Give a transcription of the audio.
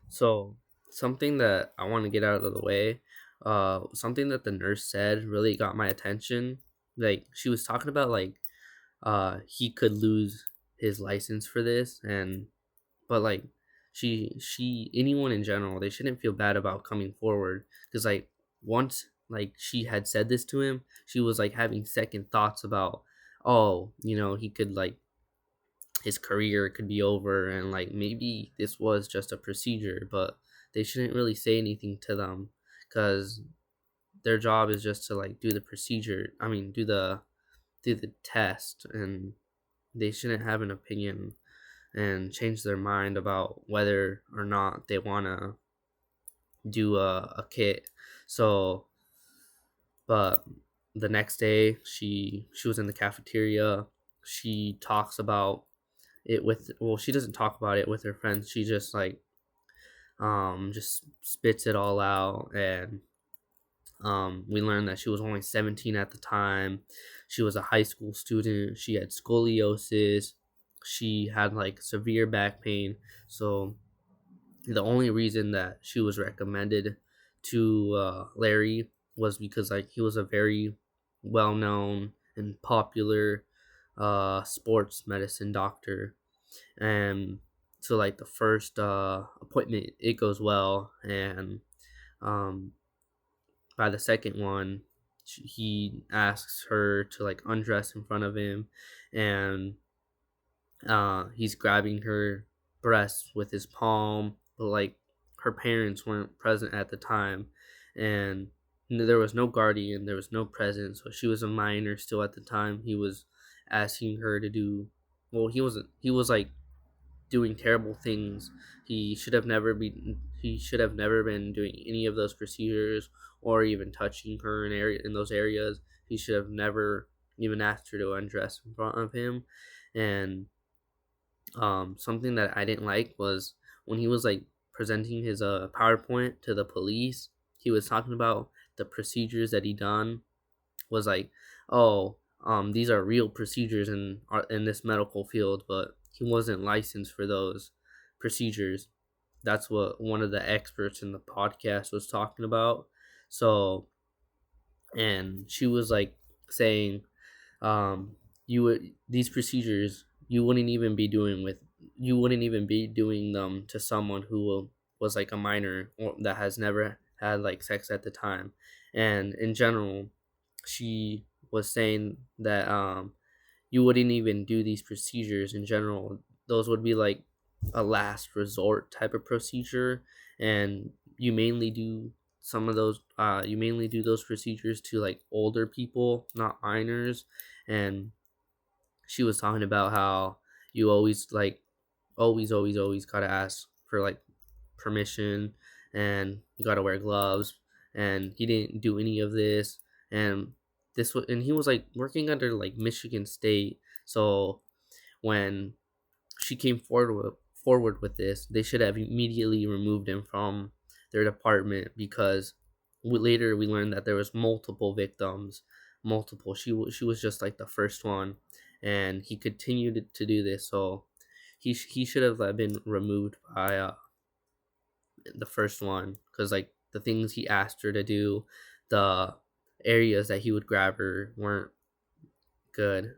So something that I want to get out of the way, something that the nurse said really got my attention. Like she was talking about he could lose his license for this, and but like she anyone in general, they shouldn't feel bad about coming forward because like once like she had said this to him, she was like having second thoughts about, oh, he could like his career could be over, and like maybe this was just a procedure, but they shouldn't really say anything to them because their job is just to like do the procedure. I mean, do the test, and they shouldn't have an opinion and change their mind about whether or not they want to do a kit. So, but the next day, she was in the cafeteria. She talks about it with, well, she doesn't talk about it with her friends. She just like just spits it all out, and we learned that she was only 17 at the time. She was a high school student. She had scoliosis. She had like severe back pain. So the only reason that she was recommended to Larry was because like he was a very well known and popular sports medicine doctor. And so like the first appointment, it goes well, and um, by the second one, he asks her to like undress in front of him, and he's grabbing her breasts with his palm, but like her parents weren't present at the time, and there was no guardian, there was no present, so she was a minor still at the time. He was asking her to do, well, he wasn't. He was like doing terrible things. He should have never been doing any of those procedures or even touching her in those areas. He should have never even asked her to undress in front of him. And something that I didn't like was when he was like presenting his PowerPoint to the police. He was talking about the procedures that he done, was like, oh, these are real procedures in this medical field, but he wasn't licensed for those procedures. That's what one of the experts in the podcast was talking about. So, and she was like saying, you would these procedures you wouldn't even be doing them to someone who was like a minor or that has never had like sex at the time. And in general, she was saying that you wouldn't even do these procedures in general. Those would be like a last resort type of procedure, and you mainly do those procedures to like older people, not minors. And she was talking about how you always like always gotta ask for like permission, and you gotta wear gloves, and he didn't do any of this. And he was like working under like Michigan State. So when she came forward with this, they should have immediately removed him from their department, because later we learned that there was multiple victims, multiple. She was just like the first one, and he continued to do this. So he should have been removed by the first one, because like the things he asked her to do, the areas that he would grab her weren't good.